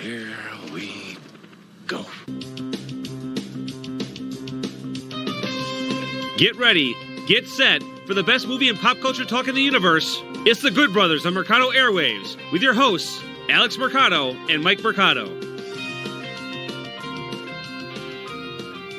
Here we go. Get ready, get set for the best movie and pop culture talk in the universe. It's the Good Brothers on Mercado Airwaves with your hosts, Alex Mercado and Mike Mercado.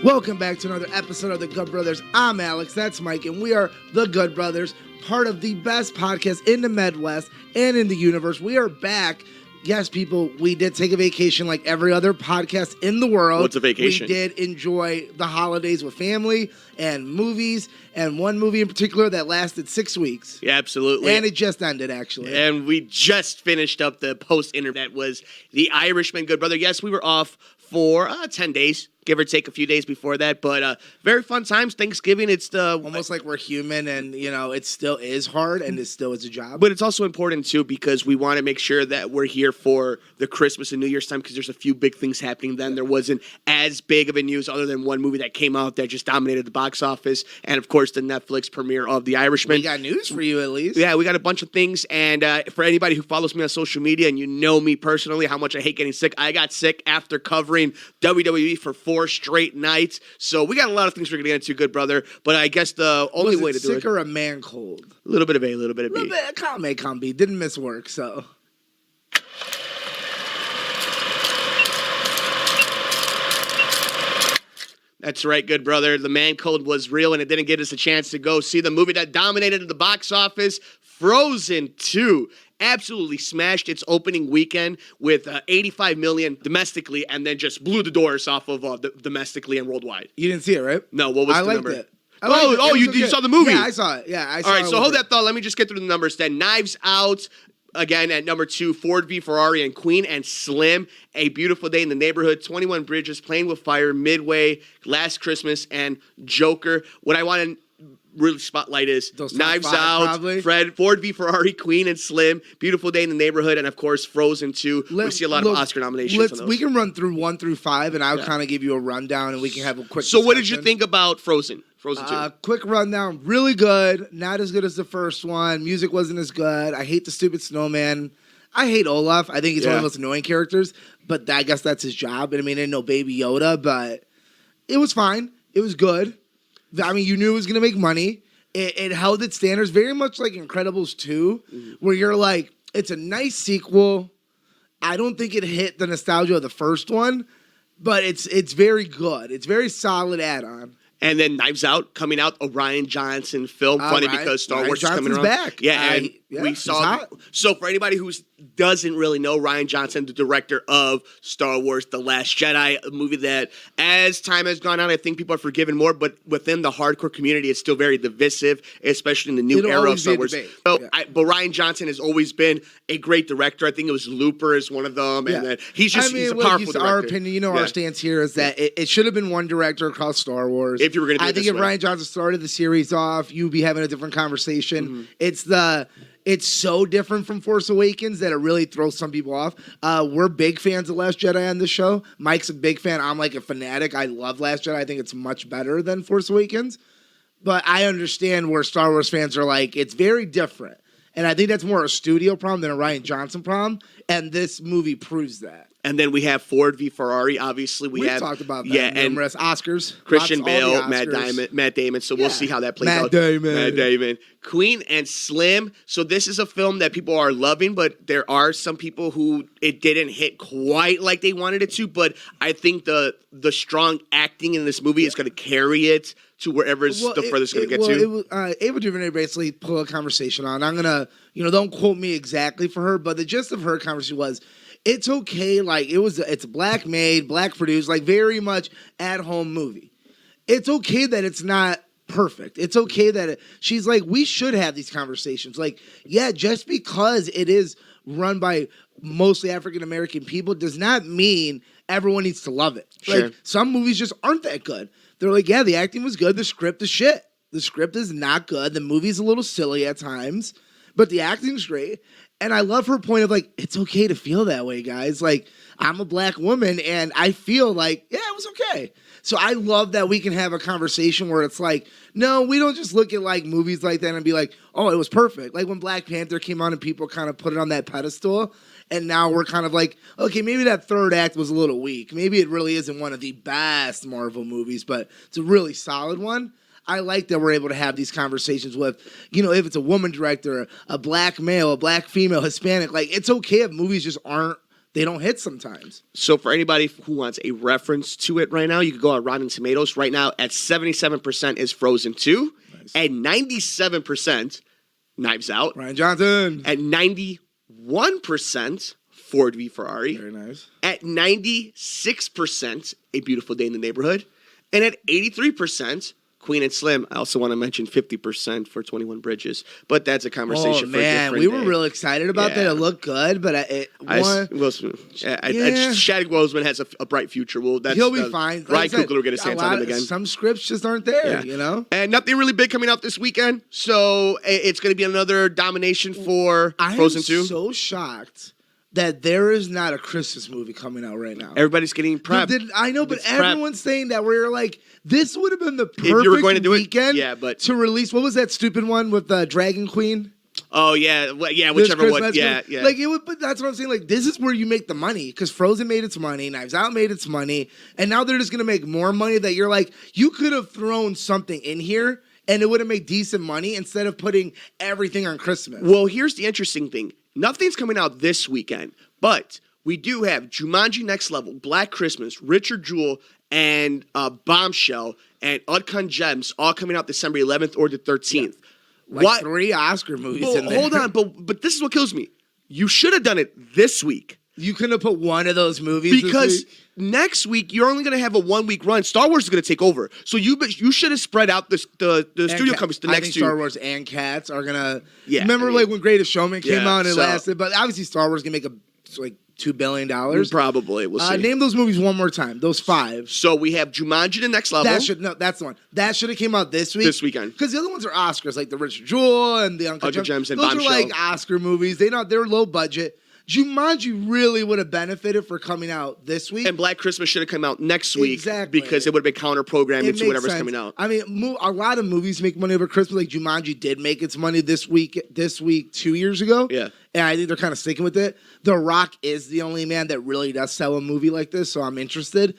Welcome back to another episode of the Good Brothers. I'm Alex, that's Mike, and we are the Good Brothers, part of the best podcast in the Midwest and in the universe. We are back. Yes, people, we did take a vacation like every other podcast in the world. What's a vacation? We did enjoy the holidays with family and movies, and one movie in particular that lasted 6 weeks. Yeah, absolutely. And it just ended, actually. And we just finished up the post-interview. That was The Irishman, Good Brother. Yes, we were off for 10 days, give or take a few days before that. But very fun times. Thanksgiving, it's the... Almost like we're human and, you know, it still is hard and it still is a job. But it's also important, too, because we want to make sure that we're here for the Christmas and New Year's time because there's a few big things happening then. There wasn't as big of a news other than one movie that came out that just dominated the box office. And, of course, the Netflix premiere of The Irishman. We got news for you, at least. Yeah, we got a bunch of things. And for anybody who follows me on social media and you know me personally, how much I hate getting sick, I got sick after covering WWE for 4 straight nights. So we got a lot of things we're going to get into, Good Brother. But I guess the only way to do it... sick or a man cold? A little bit of A, a little bit of B. Column A, column B. Didn't miss work, so... That's right, Good Brother. The man cold was real, and it didn't give us a chance to go see the movie that dominated the box office, Frozen 2. Absolutely smashed its opening weekend with $85 million domestically, and then just blew the doors off of domestically and worldwide. You didn't see it, right? No, what was the number? It. You saw the movie? Yeah, I saw it. Yeah, I saw it. All right, so hold that thought. Let me just get through the numbers then. Knives Out. Again, at number 2, Ford v. Ferrari and Queen and Slim, A Beautiful Day in the Neighborhood, 21 Bridges, Playing with Fire, Midway, Last Christmas, and Joker. What I want to really spotlight is Knives Out, probably. Ford v. Ferrari, Queen and Slim, Beautiful Day in the Neighborhood, and of course Frozen 2. We see a lot of Oscar nominations on those. We can run through 1 through 5, and I'll kind of give you a rundown, and we can have a quick So what did you think about Frozen? Frozen 2. Quick rundown. Really good. Not as good as the first one. Music wasn't as good. I hate the stupid snowman. I hate Olaf. I think he's one of the most annoying characters, but I guess that's his job. And I mean, I didn't know Baby Yoda, but it was fine. It was good. I mean, you knew it was going to make money. It held its standards very much like Incredibles 2, where you're like, it's a nice sequel. I don't think it hit the nostalgia of the first one, but it's very good. It's very solid add-on. And then Knives Out coming out, a Rian Johnson film. Funny because Star Wars is coming around. Back. Yeah, and we saw. So for anybody who doesn't really know, Rian Johnson, the director of Star Wars: The Last Jedi, a movie that, as time has gone on, I think people are forgiven more. But within the hardcore community, it's still very divisive, especially in the new era of Star Wars. But Rian Johnson has always been a great director. I think it was Looper is one of them, and then he's a powerful director. Our opinion, our stance here is that it should have been one director across Star Wars. If you were going to do I think if Rian Johnson started the series off, you'd be having a different conversation. It's so different from Force Awakens that it really throws some people off. We're big fans of Last Jedi on this show. Mike's a big fan. I'm like a fanatic. I love Last Jedi. I think it's much better than Force Awakens. But I understand where Star Wars fans are like, it's very different. And I think that's more a studio problem than a Rian Johnson problem. And this movie proves that. And then we have Ford v. Ferrari. Obviously, we've talked about that. Numerous Oscars. Christian Bale, Matt Damon. So we'll see how that plays out. Matt Damon. Queen and Slim. So this is a film that people are loving, but there are some people who it didn't hit quite like they wanted it to. But I think the strong acting in this movie is going to carry it to wherever the furthest it's going to get to. Ava DuVernay basically pulled a conversation on. I'm going to, don't quote me exactly for her, but the gist of her conversation was, it's okay, like, it's black made, black produced, like, very much at-home movie. It's okay that it's not perfect. It's okay that she's like, we should have these conversations. Like, yeah, just because it is run by mostly African-American people does not mean everyone needs to love it. Sure. Like, some movies just aren't that good. They're like, yeah, the acting was good, the script is shit. The script is not good, the movie's a little silly at times, but the acting's great. And I love her point of like, it's okay to feel that way, guys. Like, I'm a black woman and I feel like, yeah, it was okay. So I love that we can have a conversation where it's like, no, we don't just look at like movies like that and be like, oh, it was perfect. Like when Black Panther came on and people kind of put it on that pedestal. And now we're kind of like, okay, maybe that third act was a little weak. Maybe it really isn't one of the best Marvel movies, but it's a really solid one. I like that we're able to have these conversations with, if it's a woman director, a black male, a black female, Hispanic, like it's okay if movies just they don't hit sometimes. So for anybody who wants a reference to it right now, you can go on Rotten Tomatoes. Right now at 77% is Frozen 2. Nice. At 97%, Knives Out. Ryan Johnson. At 91%, Ford v Ferrari. Very nice. At 96%, A Beautiful Day in the Neighborhood. And at 83%, Queen and Slim. I also want to mention 50% for 21 Bridges, but that's a conversation for a different we were day. real excited about that. It looked good, but Chadwick Boseman has a bright future. He'll be fine. Ryan Coogler will get a chance on him again. Some scripts just aren't there, And nothing really big coming out this weekend, so it's going to be another domination for Frozen 2. I'm so shocked that there is not a Christmas movie coming out right now. Everybody's getting prepped. I know, but everyone's saying that we're like, this would have been the perfect if you were going to do weekend to release. What was that stupid one with Dragon Queen? Oh yeah, whichever one. Yeah. Like it would, but that's what I'm saying. Like this is where you make the money because Frozen made its money, Knives Out made its money, and now they're just gonna make more money. That you're like, you could have thrown something in here and it would have made decent money instead of putting everything on Christmas. Well, here's the interesting thing: nothing's coming out this weekend, but we do have Jumanji Next Level, Black Christmas, Richard Jewell, and Bombshell, and Uncut Gems all coming out December 11th or the 13th. Like 3 Oscar movies in there. Hold on, but this is what kills me. You should have done it this week. You couldn't have put one of those movies because next week you're only going to have a 1 week run. Star Wars is going to take over, so you should have spread out the studio companies the next 2. Star Wars and Cats are gonna. Yeah, remember like when Greatest Showman came out and it lasted, but obviously Star Wars can make like $2 billion. Probably, we'll see. Name those movies one more time. Those 5. So we have Jumanji: The Next Level. That's the one. That should have came out this weekend. Because the other ones are Oscars, like the Richard Jewell and the Uncut Gems and those Bombshell. are like Oscar movies. They're low budget. Jumanji really would have benefited for coming out this week. And Black Christmas should have come out next week because it would have been counter-programming to whatever's coming out. I mean, a lot of movies make money over Christmas. Like Jumanji did make its money this week 2 years ago. Yeah. And I think they're kind of sticking with it. The Rock is the only man that really does sell a movie like this, so I'm interested.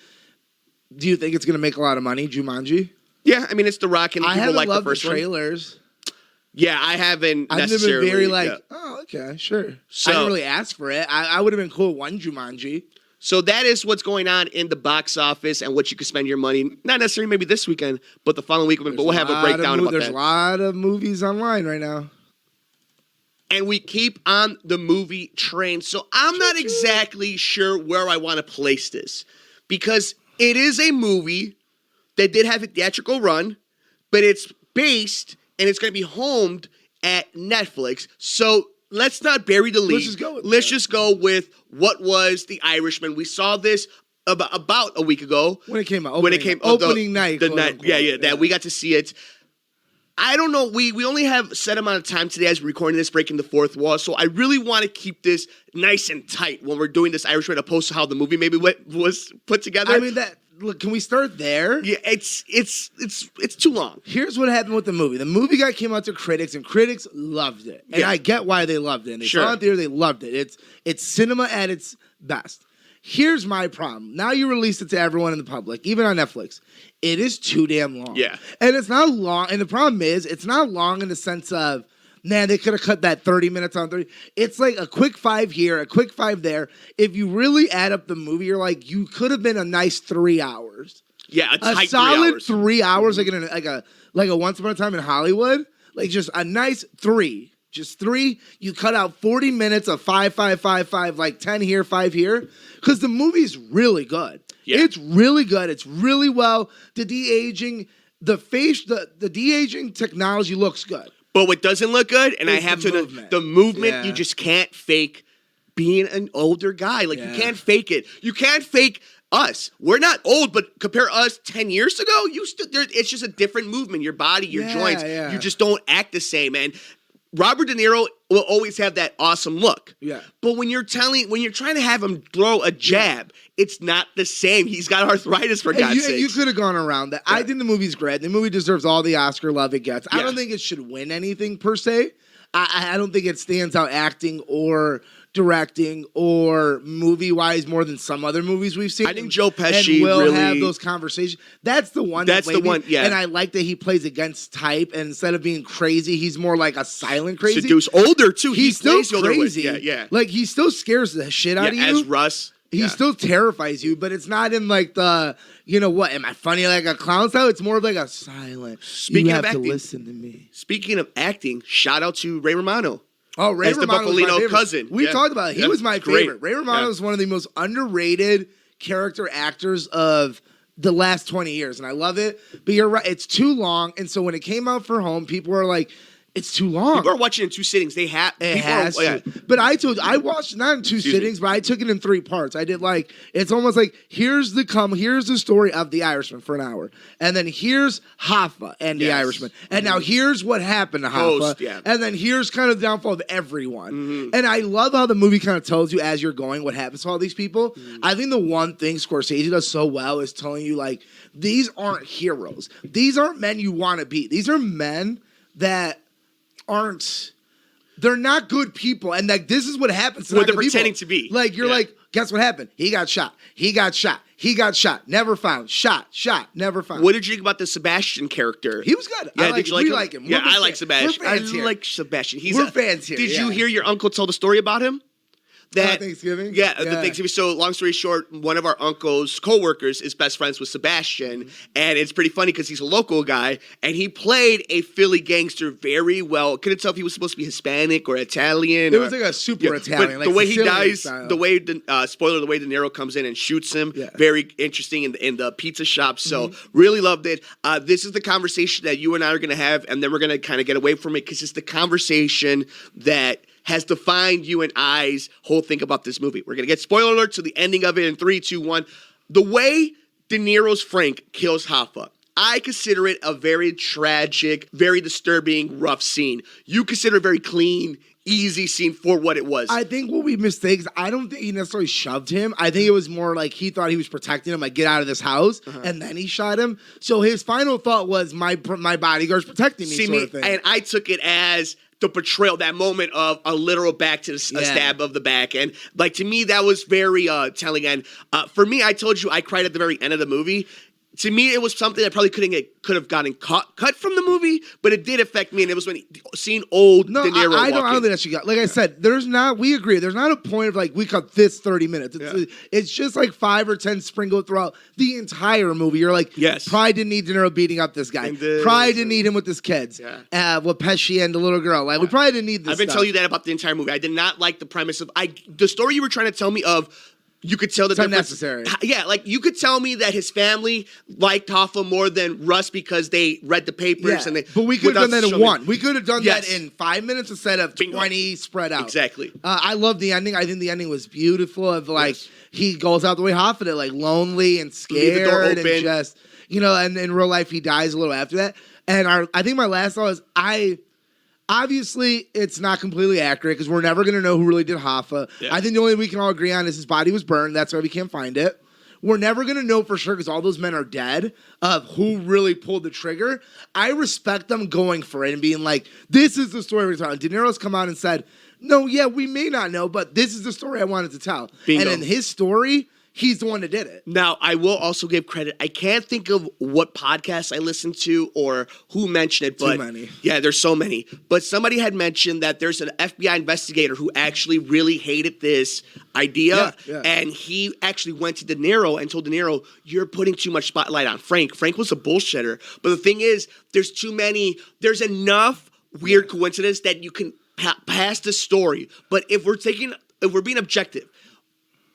Do you think it's going to make a lot of money, Jumanji? Yeah, I mean, it's The Rock and people like the first the trailers. One. Yeah, I haven't necessarily. I've been very oh, okay, sure. So, I didn't really ask for it. I would have been cool with one Jumanji. So that is what's going on in the box office and what you can spend your money, not necessarily maybe this weekend, but the following week. But we'll have a breakdown about that. There's a lot of movies online right now. And we keep on the movie train. So I'm not exactly sure where I want to place this. Because it is a movie that did have a theatrical run, but it's based and it's going to be homed at Netflix. So let's not bury the lead. Let's just go with what was The Irishman. We saw this about a week ago. When it came out. Opening night. That we got to see it. I don't know. We only have a set amount of time today as we're recording this, breaking the fourth wall. So I really want to keep this nice and tight when we're doing this Irishman, opposed to how the movie maybe was put together. I mean, look, can we start there? Yeah, it's too long. Here's what happened with the movie. The movie came out to critics, and critics loved it. And I get why they loved it. And they saw it there, they loved it. It's cinema at its best. Here's my problem. Now you release it to everyone in the public, even on Netflix. It is too damn long. Yeah. And it's not long. And the problem is, it's not long in the sense of, man, they could have cut that 30 minutes on 30. It's like a quick 5 here, a quick 5 there. If you really add up the movie, you're like, you could have been a nice 3 hours. Yeah, a solid 3 hours, like a Once Upon a Time in Hollywood. Like just a nice 3. Just 3. You cut out 40 minutes of 5, like 10 here, 5 here. Because the movie's really good. Yeah. It's really good. It's really well. The de-aging, the de-aging technology looks good. But what doesn't look good, and I have the movement, you just can't fake being an older guy. Like, you can't fake it. You can't fake us. We're not old, but compare us 10 years ago, it's just a different movement. Your body, your joints, you just don't act the same. And Robert De Niro will always have that awesome look. Yeah. But when you're trying to have him throw a jab, it's not the same. He's got arthritis, for God's sake. You could have gone around that. Yeah. I think the movie's great. The movie deserves all the Oscar love it gets. I don't think it should win anything per se. I don't think it stands out acting or directing or movie-wise more than some other movies we've seen. I think Joe Pesci and will really have those conversations. That's the one. That's the one, yeah. And I like that he plays against type, and instead of being crazy, he's more like a silent crazy. Seduce. Older, too. He's still crazy. Yeah. Like, he still scares the shit out of you. As Russ. He still terrifies you, but it's not in like the, you know what, am I funny like a clown style? It's more of like a silent, you have to listen to me. Speaking of acting, shout out to Ray Romano. Oh, Ray as Romano the Buffalino cousin. We talked about it. He was my favorite. Ray Romano is one of the most underrated character actors of the last 20 years, and I love it. But you're right, it's too long, and so when it came out for home, people were like, it's too long. People are watching in 2 sittings. It has to. But I watched not in 2 sittings, but I took it in 3 parts. I did it's almost like here's the story of the Irishman for an hour, and then here's Hoffa and the Irishman, and now here's what happened to Hoffa, and then here's kind of the downfall of everyone. And I love how the movie kind of tells you as you're going what happens to all these people. I think the one thing Scorsese does so well is telling you like these aren't heroes. These aren't men you want to be. These are men that they're not good people, and like this is what happens to what they're pretending to be. Like you're like, guess what happened? He got shot. Never found. Shot. Never found. What did you think about the Sebastian character? He was good. Yeah, did you like him? Yeah, I like Sebastian. We're fans here. like Sebastian. We're fans here. Did you hear your uncle tell the story about him? Thanksgiving? Yeah, the Thanksgiving. So, long story short, one of our uncle's co-workers is best friends with Sebastian, and it's pretty funny because he's a local guy, and he played a Philly gangster very well. Couldn't tell if he was supposed to be Hispanic or Italian. It was like a super Italian. But the way he dies, style. the way the way De Niro comes in and shoots him, very interesting in the pizza shop. So, really loved it. This is the conversation that you and I are going to have, and then we're going to kind of get away from it because it's the conversation that has defined you and I's whole thing about this movie. We're going to get spoiler alert to the ending of it in 3, 2, 1. The way De Niro's Frank kills Hoffa, I consider it a very tragic, very disturbing, rough scene. You consider it very clean, easy scene for what it was. I think what we mistake is I don't think he necessarily shoved him. I think it was more like he thought he was protecting him, like get out of this house, and then he shot him. So his final thought was my bodyguard's protecting me, sort of thing. And I took it as the portrayal, that moment of a literal back to a stab of the back. And like to me, that was very telling. And for me, I told you I cried at the very end of the movie. To me, it was something that probably could have gotten cut from the movie, but it did affect me, and it was when seeing old De Niro I don't think that she got. Like I said, we agree. There's not a point of like we cut this 30 minutes. It's just like 5 or 10 sprinkled throughout the entire movie. You're like, probably didn't need De Niro beating up this guy. Probably didn't need him with his kids. With Pesci and the little girl. Like we probably didn't need this. I've been telling you that about the entire movie. I did not like the premise of the story you were trying to tell me of. You could tell that it's unnecessary. Yeah, like you could tell me that his family liked Hoffa more than Russ because they read the papers and they. But we could have done that in 1. We could have done that in 5 minutes instead of 20 spread out. Exactly. I love the ending. I think the ending was beautiful. Of like he goes out the way Hoffa did, like lonely and scared and just and in real life he dies a little after that. And I think my last thought is obviously, it's not completely accurate because we're never going to know who really did Hoffa. I think the only thing we can all agree on is his body was burned. That's why we can't find it. We're never going to know for sure because all those men are dead of who really pulled the trigger. I respect them going for it and being like, this is the story we're telling. De Niro's come out and said, no, we may not know, but this is the story I wanted to tell. Bingo. And in his story, he's the one that did it. Now, I will also give credit. I can't think of what podcast I listened to or who mentioned it. But too many. Yeah, there's so many. But somebody had mentioned that there's an FBI investigator who actually really hated this idea. And he actually went to De Niro and told De Niro, you're putting too much spotlight on Frank. Frank was a bullshitter. But the thing is, there's enough weird coincidence that you can pass the story. But if we're being objective,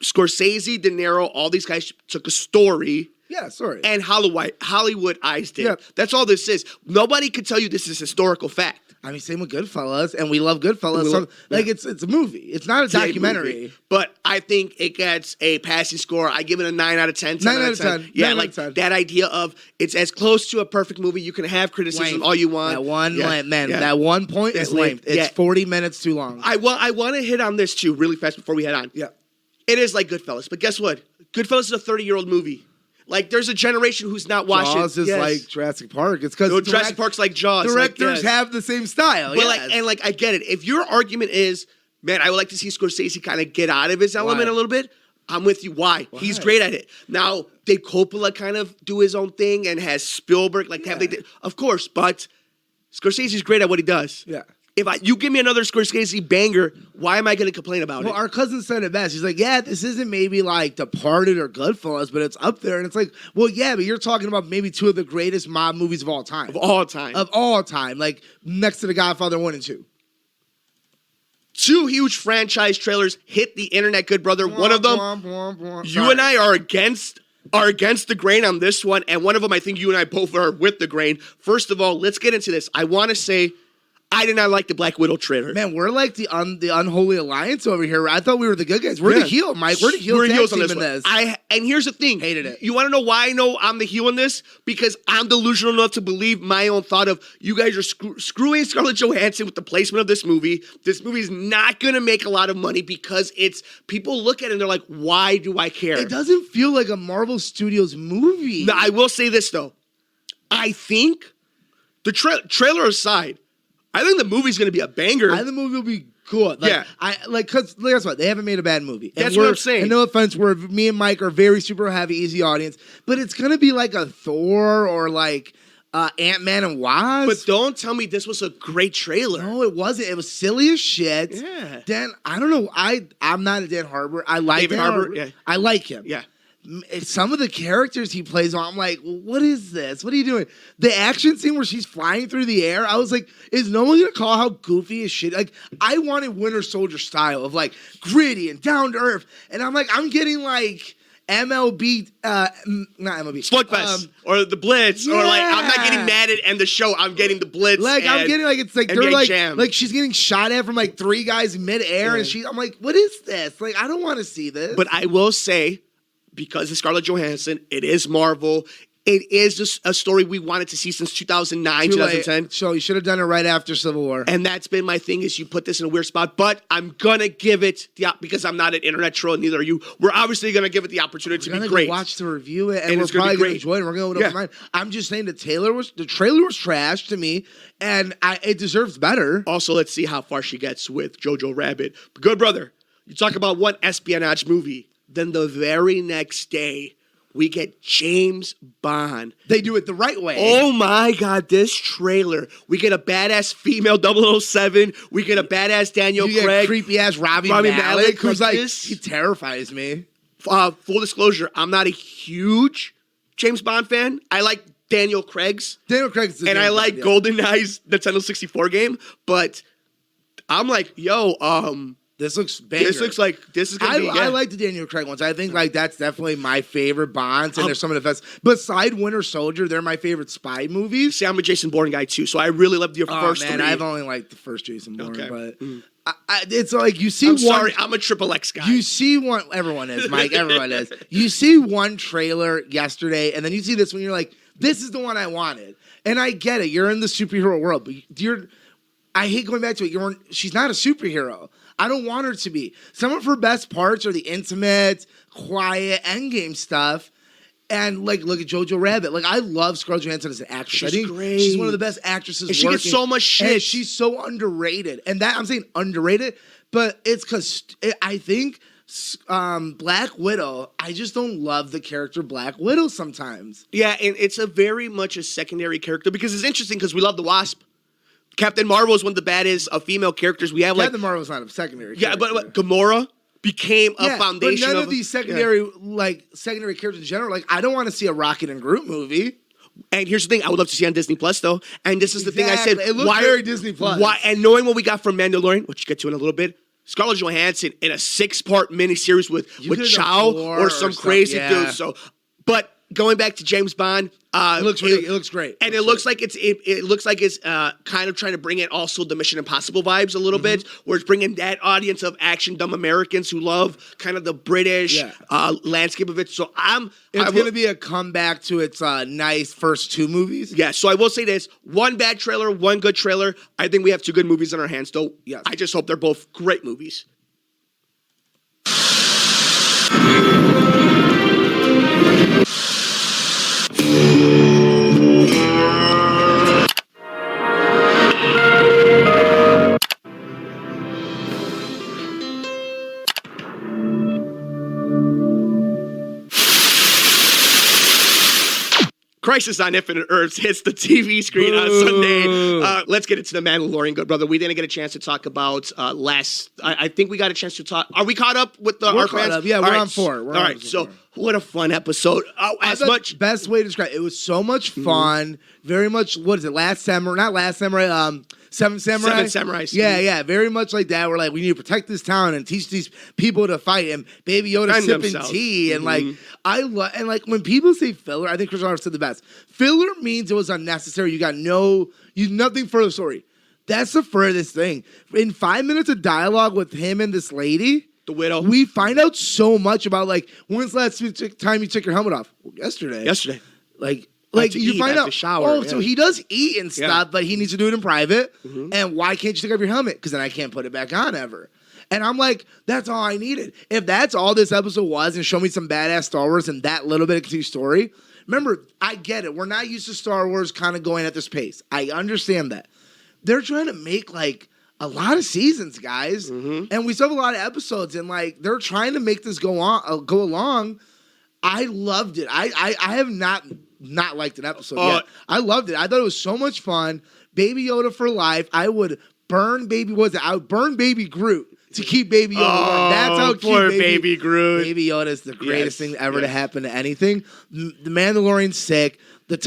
Scorsese, De Niro, all these guys took a story. And Hollywoodized it. That's all this is. Nobody could tell you this is historical fact. I mean, same with Goodfellas, and we love Goodfellas. So, it's a movie. It's not a documentary. But I think it gets a passing score. I give it a 9 out of 10. 9 out of 10. Yeah, 9 like out of 10. that idea of it's as close to a perfect movie. You can have criticism all you want. That one point is lame. It's 40 minutes too long. I want to hit on this too really fast before we head on. Yeah. It is like Goodfellas, but guess what? Goodfellas is a 30-year-old movie. Like, there's a generation who's not watching. Jaws is like Jurassic Park. It's because Jurassic Park's like Jaws. Directors have the same style. But I get it. If your argument is, man, I would like to see Scorsese kind of get out of his element a little bit, I'm with you. Why? He's great at it. Now, did Coppola kind of do his own thing and has Spielberg of course, but Scorsese's great at what he does. Yeah. If you give me another Scorsese banger, why am I going to complain about it? Well, our cousin said it best. He's like, yeah, this isn't maybe like Departed or Goodfellas, but it's up there. And it's like, well, yeah, but you're talking about maybe two of the greatest mob movies of all time. Of all time. Like, next to The Godfather 1 and 2. Two huge franchise trailers hit the internet, good brother. One of them, you and I are against the grain on this one. And one of them, I think you and I both are with the grain. First of all, let's get into this. I want to say, I did not like the Black Widow trailer. Man, we're like the unholy alliance over here. I thought we were the good guys. We're the heel, Mike. We're the heel. We're heels on this. And here's the thing. Hated it. You want to know why I know I'm the heel in this? Because I'm delusional enough to believe my own thought of you guys are screwing Scarlett Johansson with the placement of this movie. This movie is not going to make a lot of money because people look at it and they're like, why do I care? It doesn't feel like a Marvel Studios movie. No, I will say this, though. I think, the trailer aside, I think the movie's going to be a banger. I think the movie will be good. Because guess what? They haven't made a bad movie. That's what I'm saying. And no offense, me and Mike are very super heavy, easy audience, but it's going to be like a Thor or like Ant-Man and Wasp. But don't tell me this was a great trailer. No, it wasn't. It was silly as shit. Yeah. Dan, I don't know. I'm not a Dan Harbour. I like David Dan Harbour. Yeah. I like him. Yeah. Some of the characters he plays on, I'm like, what is this? What are you doing? The action scene where she's flying through the air, I was like, is no one gonna call how goofy as shit? Like, I wanted Winter Soldier style of like gritty and down to earth, and I'm like, I'm getting like MLB, not MLB, Slugfest or the Blitz, or like I'm not getting mad at the show. I'm getting the Blitz. Like I'm getting like it's like they're like she's getting shot at from like three guys midair, and I'm like, what is this? Like I don't want to see this. But I will say, because of Scarlett Johansson, it is Marvel. It is just a story we wanted to see since 2009, 2010. So you should have done it right after Civil War. And that's been my thing, is you put this in a weird spot. But I'm going to give it, because I'm not an internet troll, neither are you. We're obviously going to give it the opportunity to be great. Go watch the review it, and we're probably going to enjoy it. We're going to go with mind. I'm just saying the trailer was trash to me, and it deserves better. Also, let's see how far she gets with Jojo Rabbit. But good brother, you talk about one espionage movie. Then the very next day, we get James Bond. They do it the right way. Oh my God, this trailer. We get a badass female 007. We get a badass Daniel Craig. Get creepy ass Rami Malek, who's like, he terrifies me. Full disclosure, I'm not a huge James Bond fan. I like Daniel Craig's. And I like GoldenEye's Nintendo 64 game. But I'm like, this looks banger. This looks like this is going to be. I like the Daniel Craig ones. I think like that's definitely my favorite Bonds, and they're some of the best. Beside Winter Soldier, they're my favorite spy movies. See, I'm a Jason Bourne guy too, so I really loved your first three. I've only liked the first Jason Bourne, but it's like you see. Sorry, I'm a Triple X guy. You see one. Everyone is, Mike. Everyone is. You see one trailer yesterday, and then you see this one. You're like, this is the one I wanted, and I get it. You're in the superhero world, but I hate going back to it. She's not a superhero. I don't want her to be. Some of her best parts are the intimate, quiet, endgame stuff. And, like, look at Jojo Rabbit. Like, I love Scarlett Johansson as an actress. She's great. She's one of the best actresses and she gets so much shit. And she's so underrated. And I'm saying underrated, but it's because I think Black Widow, I just don't love the character Black Widow sometimes. Yeah, and it's a very much a secondary character because it's interesting because we love the Wasp. Captain Marvel is one of the baddest female characters we have. Captain Marvel's not a secondary character. Yeah, but Gamora became a foundation. But none of these secondary characters in general. Like, I don't want to see a Rocket and Groot movie. And here's the thing: I would love to see on Disney Plus, though. And this is the thing I said. It looks very Disney Plus. And knowing what we got from Mandalorian, which we'll get to in a little bit, Scarlett Johansson in a 6-part miniseries with Chow or some crazy dude. So, but going back to James Bond, It looks great. And it looks like it's kind of trying to bring in also the Mission Impossible vibes a little bit, where it's bringing that audience of action dumb Americans who love kind of the British landscape of it. So it's going to be a comeback to its nice first two movies. Yeah, so I will say this. One bad trailer, one good trailer. I think we have two good movies in our hands, though. Yes. I just hope they're both great movies. Crisis on Infinite Earths hits the TV screen on Sunday. Let's get into The Mandalorian, good brother. We didn't get a chance to talk about I think we got a chance to talk. Are we caught up with the We're Arc caught fans? up. Yeah, we're on 4. All right, so what a fun episode. Best way to describe it. It was so much fun. Very much, what is it, Last Samurai? Not Last Samurai, Seven Samurai? Seven Samurais. Yeah, very much like that. We're like, we need to protect this town and teach these people to fight. And Baby Yoda And sipping themselves. tea. And like, and like when people say filler, I think Chris Arnold said the best. Filler means it was unnecessary. You got nothing for the story. That's the furthest thing. In 5 minutes of dialogue with him and this lady, The widow. we find out so much about like, when's the last time you took your helmet off? Well, yesterday. Like to you eat, find have out, to shower, so he does eat and stuff, but he needs to do it in private. Mm-hmm. And why can't you take off your helmet? Because then I can't put it back on ever. And I'm like, that's all I needed. If that's all this episode was, and show me some badass Star Wars and that little bit of continued story. Remember, I get it. We're not used to Star Wars kind of going at this pace. I understand that. They're trying to make like a lot of seasons, guys, and we still have a lot of episodes, and like they're trying to make this go along. I loved it. I have not liked an episode yet. I loved it. I thought it was so much fun. Baby Yoda for life. I would burn Baby Groot to keep Baby Yoda warm. That's how cute poor Baby Groot. Baby Yoda is the greatest thing ever to happen to anything. The Mandalorian's sick.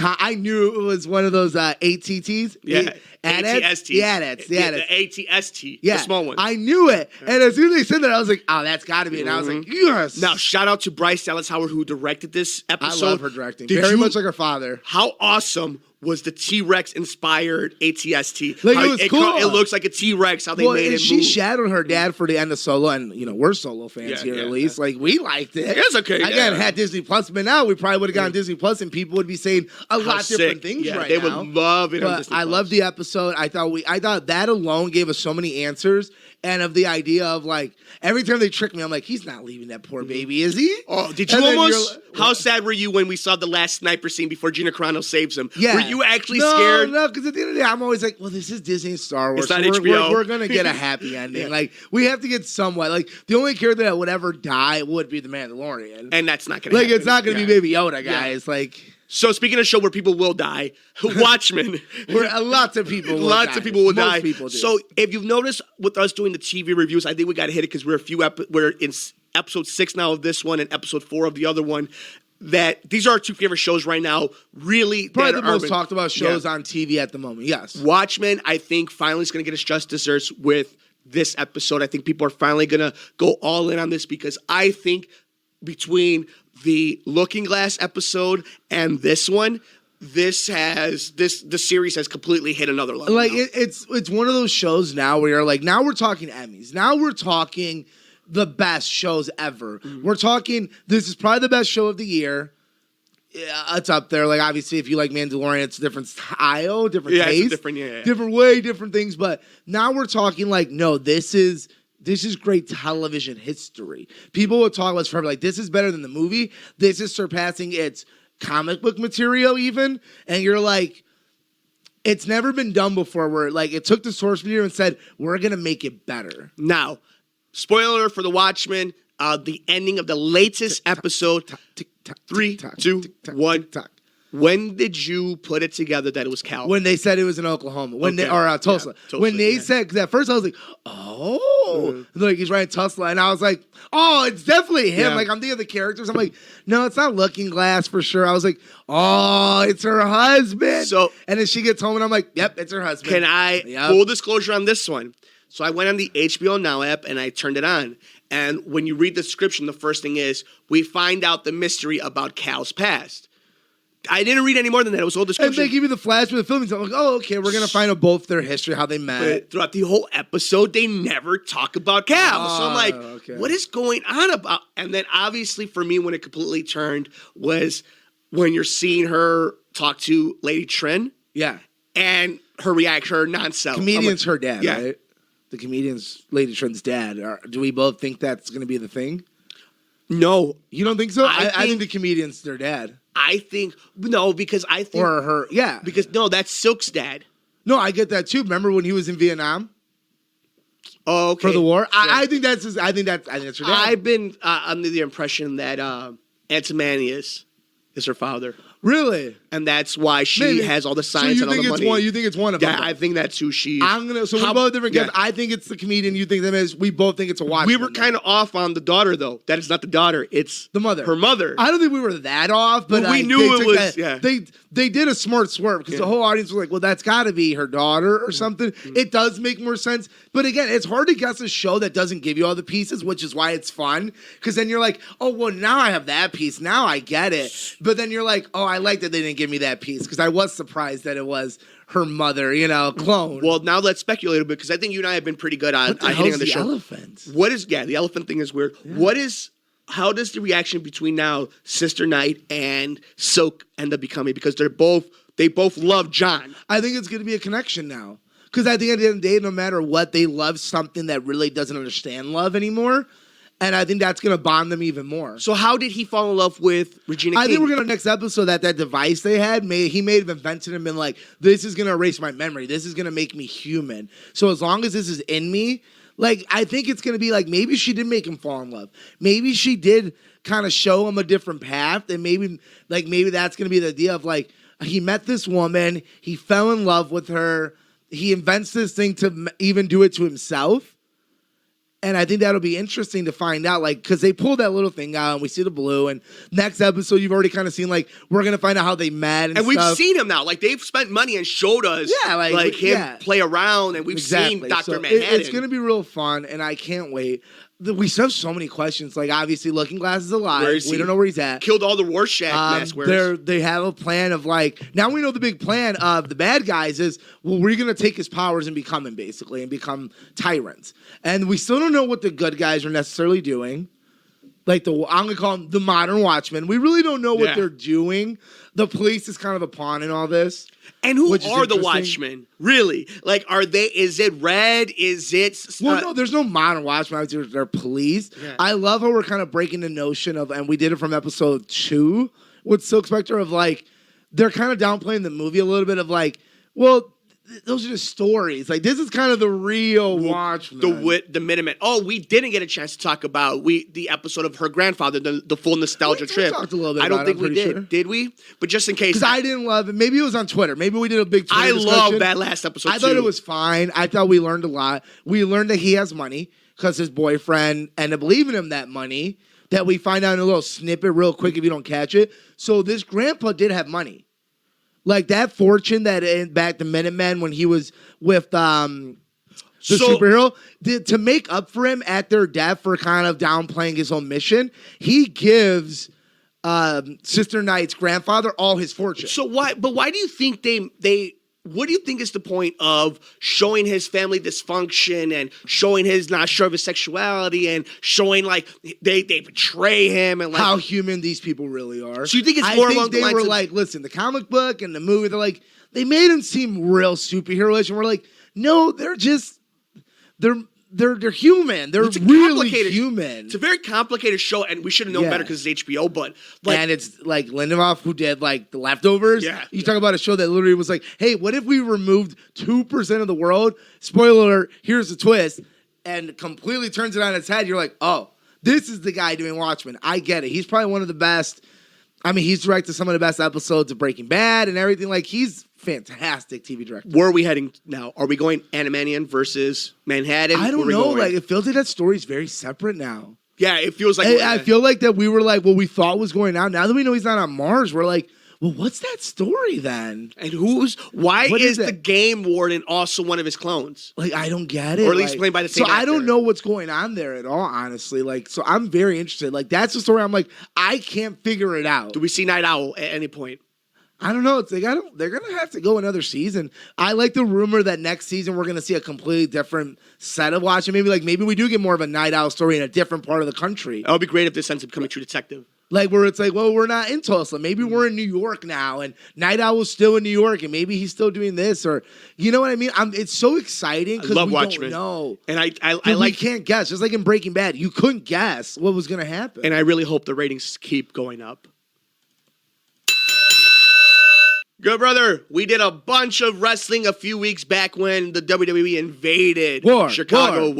I knew it was one of those ATTs. Yeah. ATSTs. The ATST. Yeah. The small one. I knew it. And as soon as they said that, I was like, oh, that's got to be it. And I was like, yes. Now, shout out to Bryce Dallas Howard, who directed this episode. I love her directing. Very much like her father. How awesome was the T-Rex inspired ATST? Like, it was cool. It looks like a T-Rex, how they made it she move. shadowed her dad for the end of Solo, and we're Solo fans here at least. Like, we liked it. It's okay. Again, had Disney Plus been out, we probably would have gotten Disney Plus, and people would be saying a lot different things right they now. would love it on But Disney I Plus. loved the episode. I thought that alone gave us so many answers, and of the idea of like every time they trick me, I'm like, he's not leaving that poor baby, is he? Oh, did you almost? How sad were you when we saw the last sniper scene before Gina Carano saves him? Yeah. Were you actually scared? No, because at the end of the day, I'm always like, well, this is Disney and Star Wars. It's not so HBO. We're going to get a happy ending. Like, we have to get somewhat. Like, the only character that would ever die would be the Mandalorian. And that's not going to happen. Like, it's not going to be Baby Yoda, guys. Like, so speaking of show where people will die, Watchmen. where lots of people will Lots die. of people will Most die. people do. So if you've noticed with us doing the TV reviews, I think we got to hit it because we're in episode 6 now of this one and episode 4 of the other one. That these are our 2 favorite shows right now. Really, probably the most talked about shows on TV at the moment. Yes, Watchmen. I think finally is going to get its just desserts with this episode. I think people are finally going to go all in on this because I think between the Looking Glass episode and this one, the series has completely hit another level. Like it's one of those shows now where you're like, now we're talking Emmys. Now we're talking the best shows ever. We're talking, this is probably the best show of the year. Yeah, it's up there. Like, obviously, if you like Mandalorian, it's a different style, different taste. It's different, different way, different things. But now we're talking like, no, this is great television history. People will talk about this forever. Like, this is better than the movie. This is surpassing its comic book material even. And you're like, it's never been done before where, like, it took the source material and said, we're going to make it better. Now, spoiler for The Watchmen, the ending of the latest episode. 3, 2, 1. When did you put it together that it was Cal? When they said it was in Oklahoma. Tulsa. Tulsa. When they said, because at first I was like, oh. Like, he's right in Tulsa. And I was like, oh, it's definitely him. Yeah. Like, I'm thinking of the characters. I'm like, no, it's not Looking Glass for sure. I was like, oh, it's her husband. And then she gets home and I'm like, yep, it's her husband. Can I, full disclosure on this one. So I went on the HBO Now app and I turned it on. And when you read the description, the first thing is, we find out the mystery about Cal's past. I didn't read any more than that. It was all And description. they give you the flashback of the film. I'm like, oh, okay, we're going to find out both their history, how they met. But throughout the whole episode, they never talk about Cal. So I'm like, okay. what is going on about? And then obviously for me, when it completely turned was when you're seeing her talk to Lady Trin Yeah. and her reaction, her non-self. Comedian's her dad, yeah. right? The comedian's Lady Trin's dad. Do we both think that's going to be the thing? No. You don't think so? I think think the comedian's their dad. I think, no, because I think. Or her, yeah. Because, no, that's Silk's dad. No, I get that too. Remember when he was in Vietnam? Oh, okay. For the war? Yeah. I think that's his, I think that's her dad. I've been under the impression that Antimanius is her father. Really? And that's why she Maybe. has all the So signs you and all think the it's money. one? You think it's one of them? Yeah, I think that's who she. So we both different guesses. I think it's the comedian. You think them is. We both think it's a Watchmen. We were kind of off on the daughter though. That is not the daughter. It's the mother. Her mother. I don't think we were that off, but we knew they it took was. that- Yeah. They did a smart swerve because the whole audience was like, "Well, that's got to be her daughter or something." It does make more sense, but again, it's hard to guess a show that doesn't give you all the pieces, which is why it's fun. Because then you're like, "Oh, well, now I have that piece. Now I get it." But then you're like, "Oh, I like that they didn't give me that piece because I was surprised that it was her mother, clone." Well, now let's speculate a bit because I think you and I have been pretty good on what the hitting hell's on the the show. elephant? What is the elephant thing is weird. Yeah. How does the reaction between now Sister Night and Silk end up becoming? Because they both love John. I think it's going to be a connection now. Because I think at the end of the day, no matter what, they love something that really doesn't understand love anymore. And I think that's going to bond them even more. So how did he fall in love with Regina King? I think we're going to next episode that device they had, he may have invented and been like, this is going to erase my memory. This is going to make me human. So as long as this is in me, I think it's going to be maybe she did make him fall in love. Maybe she did kind of show him a different path. And maybe that's going to be the idea of he met this woman, he fell in love with her, he invents this thing to even do it to himself. And I think that'll be interesting to find out, because they pulled that little thing out and we see the blue. And next episode, you've already kind of seen, we're going to find out how they met and we've stuff. seen him now. They've spent money and showed us him play around. And we've seen Dr. Manhattan. It's going to be real fun, and I can't wait. We still have so many questions. Obviously, Looking Glass is alive. We don't know where he's at. Killed all the Rorschach mask wearers. They have a plan of now we know the big plan of the bad guys is, we're going to take his powers and become him, basically, and become tyrants. And we still don't know what the good guys are necessarily doing. I'm going to call them the modern Watchmen. We really don't know what they're doing. The police is kind of a pawn in all this. And who are the Watchmen? Really? Are they, is it Red? Is it... Well, no, there's no modern Watchmen. They're police. Yeah. I love how we're kind of breaking the notion of, and we did it from episode 2 with Silk Spectre, of they're kind of downplaying the movie a little bit of those are just stories. This is kind of the real Watchmen. The Minutemen. Oh, we didn't get a chance to talk about the episode of her grandfather, the full nostalgia trip. Talked a little bit I don't think we did. Sure. Did we? But just in case. Because I didn't love it. Maybe it was on Twitter. Maybe we did a big Twitter discussion. love that last episode, I thought it was fine. I thought we learned a lot. We learned that he has money because his boyfriend ended up leaving him that money, that we find out in a little snippet real quick if you don't catch it. So this grandpa did have money. That fortune that back the Minutemen when he was with the superhero, to make up for him at their death for kind of downplaying his own mission, he gives Sister Knight's grandfather all his fortune. So why do you think they what do you think is the point of showing his family dysfunction and showing his not sure of his sexuality and showing they betray him and how human these people really are? So you think it's more along the lines of listen, the comic book and the movie, they made him seem real superhero-ish, and we're no, they're just they're human. They're really human. It's a very complicated show, and we should have known better because it's HBO. But and it's Lindelof who did The Leftovers. Yeah, you talk about a show that literally was hey, what if we removed 2% of the world? Spoiler alert! Here's the twist, and completely turns it on its head. You're oh, this is the guy doing Watchmen. I get it. He's probably one of the best. I mean, he's directed some of the best episodes of Breaking Bad and everything. He's fantastic TV director. Where are we heading now? Are we going Animanian versus Manhattan? I don't know. It feels that story's very separate now. Yeah, it feels I feel that we were what we thought was going on. Now that we know he's not on Mars, we're well, what's that story then? And why is the game warden also one of his clones? I don't get it. Or at least played by the same actor. I don't know what's going on there at all, honestly. So I'm very interested. That's the story I'm I can't figure it out. Do we see Night Owl at any point? I don't know. They're gonna have to go another season. I like the rumor that next season we're gonna see a completely different set of Watchmen. Maybe we do get more of a Night Owl story in a different part of the country. That would be great if this ends up becoming True Detective. Like where it's like, well, we're not in Tulsa. Maybe we're in New York now, and Night Owl's still in New York, and maybe he's still doing this, or you know what I mean? It's so exciting because we Watchmen. don't know, and I like like we can't guess. Just like in Breaking Bad, you couldn't guess what was gonna happen. And I really hope the ratings keep going up. Good brother, we did a bunch of wrestling a few weeks back when the WWE invaded Chicago.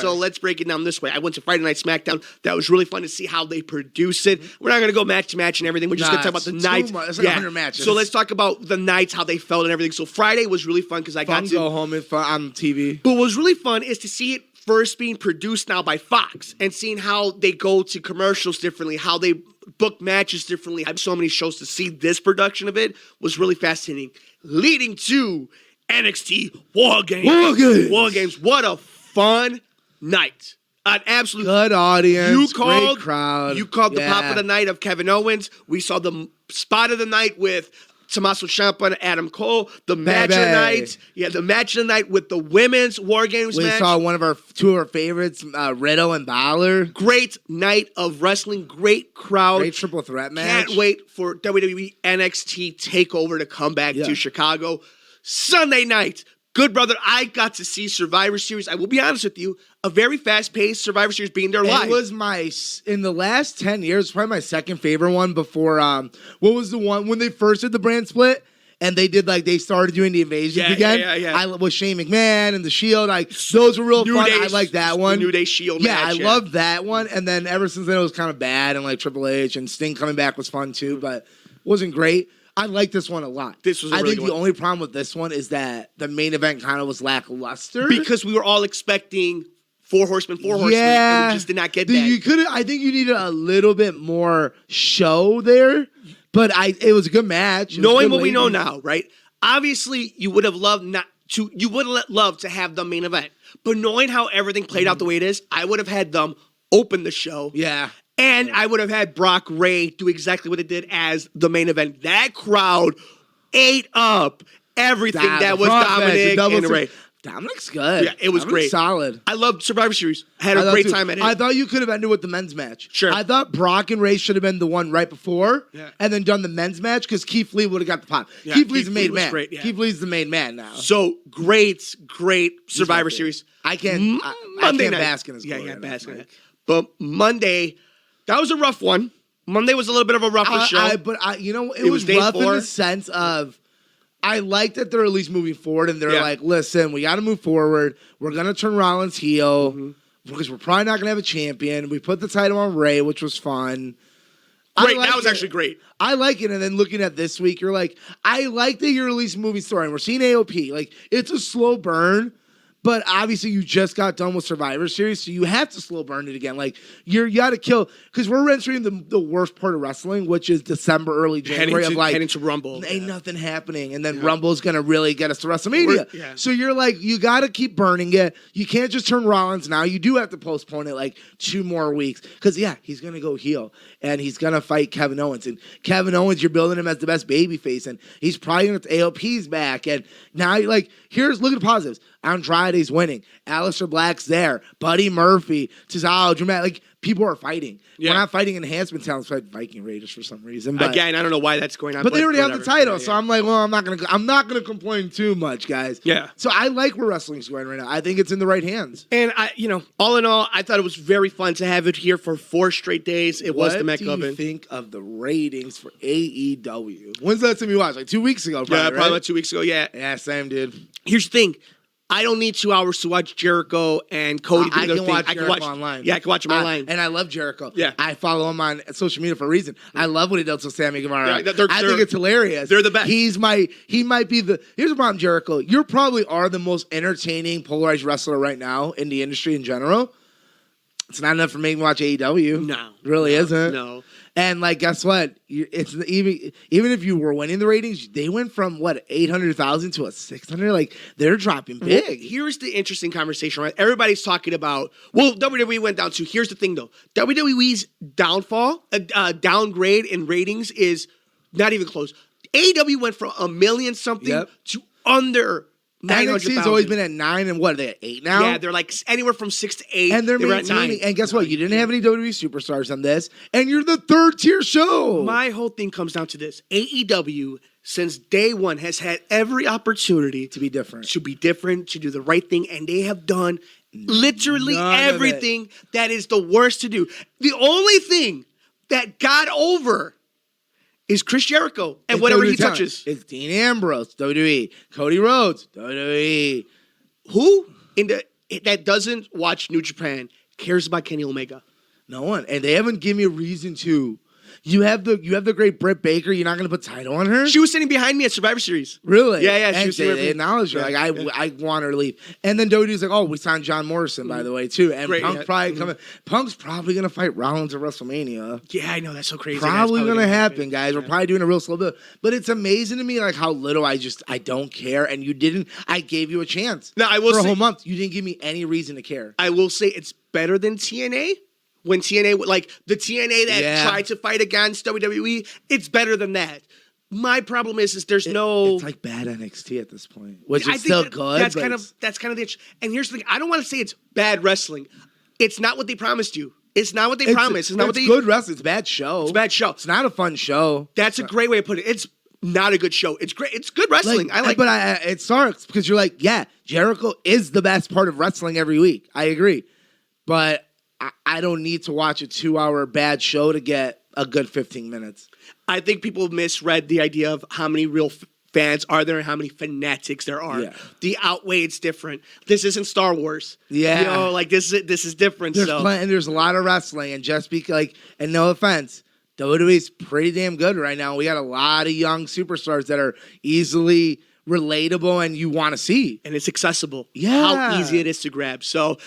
So let's break it down this way. I went to Friday Night SmackDown. That was really fun to see how they produce it. We're not going to go match to match and everything. We're just going to talk about the nights. It's like 100 matches. So let's talk about the nights, how they felt and everything. So Friday was really fun because I got to go home and on TV. But what was really fun is to see it first being produced now by Fox and seeing how they go to commercials differently, how they book matches differently. I have so many shows to see. This production of it was really fascinating, leading to NXT War Games. What a fun night. An absolute good audience, great crowd. You called the pop of the night of Kevin Owens. We saw the spot of the night with Tommaso Ciampa and Adam Cole. The match of the night with the women's War Games match. We saw two of our favorites, Riddle and Balor. Great night of wrestling. Great crowd. Great triple threat match. Can't wait for WWE NXT TakeOver to come back to Chicago. Sunday night. Good brother, I got to see Survivor Series. I will be honest with you, a very fast-paced Survivor Series being there live. It was in the last 10 years, probably my second favorite one before, what was the one, when they first did the brand split, and they started doing the invasions again? Yeah. I was Shane McMahon and the Shield, those were real fun. I like that one. New Day Shield match. I loved that one, and then ever since then it was kind of bad, and Triple H and Sting coming back was fun too, but wasn't great. I like this one a lot. I think the only problem with this one is that the main event kind of was lackluster. Because we were all expecting Four Horsemen, and we just did not get that. I think you needed a little bit more show there, but it was a good match. Knowing what we know now, right? Obviously, you would have loved to have the main event, but knowing how everything played out the way it is, I would have had them open the show. Yeah. And I would have had Brock Ray do exactly what it did as the main event. That crowd ate up everything that was Dominic and Ray. Dominic's good. Yeah, it was great. Solid. I loved Survivor Series. I had a great time at it. I thought you could have ended with the men's match. Sure. I thought Brock and Ray should have been the one right before and then done the men's match because Keith Lee would have got the pop. Yeah, Keith Lee's the main man. Great, yeah. Keith Lee's the main man now. So great Survivor Series. I can't bask in his glory. Yeah, bask in it. But Monday, that was a rough one. Monday was a little bit of a rougher show. It was rough in the sense of I like that they're at least moving forward and they're like, listen, we got to move forward. We're going to turn Rollins heel because we're probably not going to have a champion. We put the title on Ray, which was fun. Great. That was actually great. I like it. And then looking at this week, you're like, I like that you're at least moving story. And we're seeing AOP. Like, it's a slow burn. But obviously, you just got done with Survivor Series, so you have to slow burn it again. Like, you got to kill, because we're entering the worst part of wrestling, which is December, early January, heading to Rumble. Ain't nothing happening. And then Rumble's going to really get us to WrestleMania. So you're like, you got to keep burning it. You can't just turn Rollins now. You do have to postpone it like 2 more weeks. Because, he's going to go heel. And he's going to fight Kevin Owens. And Kevin Owens, you're building him as the best babyface. And he's probably going to AOP's back. And now, look at the positives. Andrade's winning. Aleister Black's there. Buddy Murphy. Cesaro, dramatic. People are fighting. We're not fighting enhancement talents, fight Viking Raiders for some reason. But, again, I don't know why that's going on. But they already have the title, so I'm like, well, I'm not gonna complain too much, guys. Yeah. So I like where wrestling's going right now. I think it's in the right hands. And all in all, I thought it was very fun to have it here for 4 straight days. It was the Mecca What do you think of the ratings for AEW? When's the last time you watched? Like 2 weeks ago, probably. Probably about 2 weeks ago. Yeah. Yeah, same, dude. Here's the thing. I don't need 2 hours to watch Jericho and Cody do their thing. I can watch online. Yeah, I can watch him online. And I love Jericho. Yeah. I follow him on social media for a reason. I love what he does with Sammy Guevara. Yeah, I think it's hilarious. They're the best. He might be here's the problem, Jericho. You probably are the most entertaining, polarized wrestler right now in the industry in general. It's not enough for me to watch AEW. No. It really isn't. No. And guess what? It's even if you were winning the ratings, they went from 800,000 to 600. They're dropping big. Well, here's the interesting conversation, right? Everybody's talking about. Well, WWE went down too. Here's the thing, though. WWE's downgrade in ratings is Not even close. AEW went from 1 million something to under 900,000. NXT's always been at 9, and what are they at 8 now? Yeah, they're like anywhere from 6 to 8. And they're maintaining. And guess what? You didn't have any WWE superstars on this, and you're the 3rd-tier show. My whole thing comes down to this: AEW, since day one, has had every opportunity to be different, to do the right thing, and they have done literally everything that is the worst to do. The only thing that got over is Chris Jericho and it's whatever WWE he touches. It's Dean Ambrose, WWE. Cody Rhodes, WWE. Who that doesn't watch New Japan cares about Kenny Omega? No one. And they haven't given me a reason to. You have the great Britt Baker. You're not going to put title on her? She was sitting behind me at Survivor Series. Really? Yeah. And they acknowledged her. I want her to leave. And then WWE's like, oh, we signed John Morrison, by the way, too. And great, Punk's probably coming. Punk's probably going to fight Rollins at WrestleMania. Yeah, I know. That's so crazy. Probably going to happen, guys. We're probably doing a real slow build. But it's amazing to me like how little I don't care. And you didn't. I gave you a chance. No, I will say, for a whole month. You didn't give me any reason to care. I will say it's better than TNA. When TNA, like the TNA that tried to fight against WWE, it's better than that. My problem is there's no. It's like bad NXT at this point, which is still good. That's kind of the. And here's the thing: I don't want to say it's bad wrestling. It's not what they promised you. It's not what they promised. It's not what they. It's good wrestling. It's a bad show. It's a bad show. It's not a fun show. That's a great way to put it. It's not a good show. It's great. It's good wrestling. It sucks because you're like, yeah, Jericho is the best part of wrestling every week. I agree, but I don't need to watch a 2-hour bad show to get a good 15 minutes. I think people misread the idea of how many real fans are there and how many fanatics there are. Yeah. The outweigh, it's different. This isn't Star Wars. Yeah. You know, like this is different. There's a lot of wrestling, and just because, and no offense, WWE's pretty damn good right now. We got a lot of young superstars that are easily relatable and you want to see. And it's accessible. Yeah. How easy it is to grab. So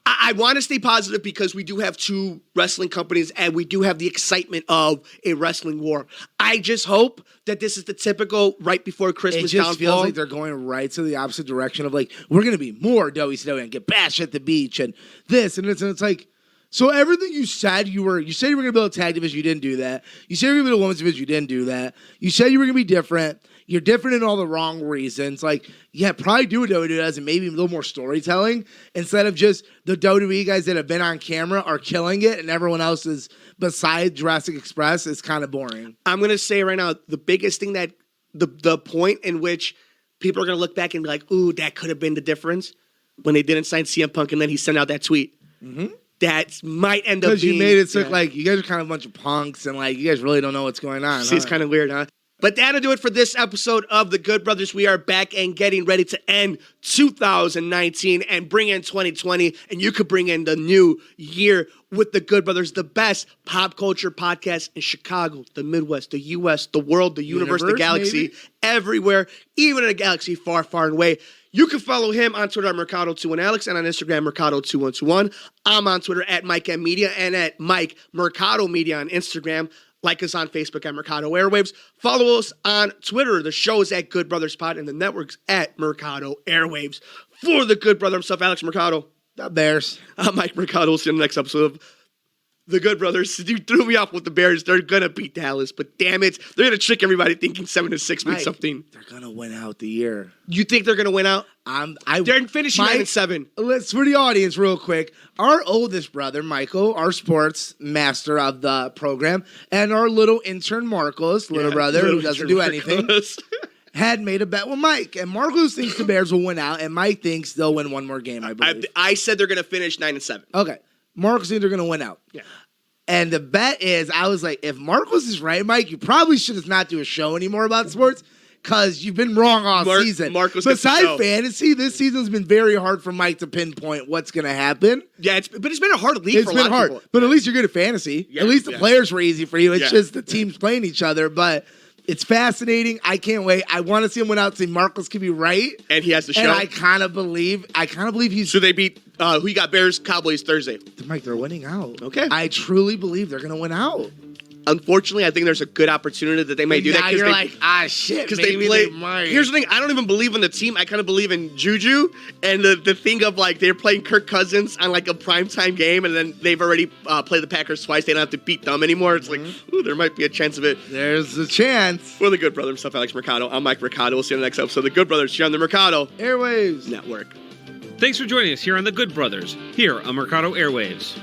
I want to stay positive because we do have 2 wrestling companies and we do have the excitement of a wrestling war. I just hope that this is the typical right before Christmas downfall. It just feels like they're going right to the opposite direction of like, we're going to be more WCW and get bashed at the beach and this and this. And it's like, so everything you said you were going to build a tag division, you didn't do that. You said you were going to build a women's division, you didn't do that. You said you were going to be different. You're different in all the wrong reasons. Like, yeah, probably do what WWE does and maybe a little more storytelling instead of just the WWE guys that have been on camera are killing it and everyone else is, besides Jurassic Express, is kind of boring. I'm going to say right now, the biggest thing that the point in which people are going to look back and be like, ooh, that could have been the difference when they didn't sign CM Punk and then he sent out that tweet. Mm-hmm. That might end up being... Because you made it look like you guys are kind of a bunch of punks and like you guys really don't know what's going on. See, it's kind of weird, huh? But that'll do it for this episode of The Good Brothers. We are back and getting ready to end 2019 and bring in 2020. And you could bring in the new year with The Good Brothers, the best pop culture podcast in Chicago, the Midwest, the U.S., the world, the universe, the galaxy, maybe? Everywhere, even in a galaxy far, far away. You can follow him on Twitter at Mercado21Alex and on Instagram, Mercado2121. I'm on Twitter at Mike M Media and at Mike Mercado Media on Instagram. Like us on Facebook at Mercado Airwaves. Follow us on Twitter. The show is at Good Brothers Pod and the network's at Mercado Airwaves. For the Good Brother himself, Alex Mercado. The Bears. I'm Mike Mercado. We'll see you in the next episode of The Good Brothers. You threw me off with the Bears. They're going to beat Dallas, but damn it, they're going to trick everybody thinking 7-6 means something. They're going to win out the year. You think they're going to win out? They're finishing 9-7. Let's for the audience real quick. Our oldest brother, Michael, our sports master of the program, and our little intern, Marcos, brother, who doesn't do anything, had made a bet with Mike. And Marcos thinks the Bears will win out, and Mike thinks they'll win one more game, I believe. I said they're going to finish 9-7. Okay. Marcos thinks they're going to win out. Yeah. And the bet is, I was like, if Marcos is right, Mike, you probably should just not do a show anymore about sports. Because you've been wrong all season. Besides fantasy, this season's been very hard for Mike to pinpoint what's going to happen. Yeah, but it's been a hard league for a lot of people. But at least you're good at fantasy. Yeah, at least the players were easy for you. It's just the teams playing each other. But it's fascinating. I can't wait. I want to see him win out. See Marcos could be right. And he has the show. And I kind of believe he's... So they beat... who you got? Bears, Cowboys Thursday. Mike, they're winning out. Okay. I truly believe they're going to win out. Unfortunately, I think there's a good opportunity that they may do that. You're like, shit, because maybe they play. they might. Here's the thing: I don't even believe in the team. I kind of believe in Juju and the thing of like they're playing Kirk Cousins on like a primetime game, and then they've already played the Packers twice. They don't have to beat them anymore. It's like, ooh, there might be a chance of it. There's a chance. For the Good Brother himself, Alex Mercado. I'm Mike Mercado. We'll see you in the next episode of the Good Brothers here on the Mercado Airwaves Network. Thanks for joining us here on The Good Brothers, here on Mercado Airwaves.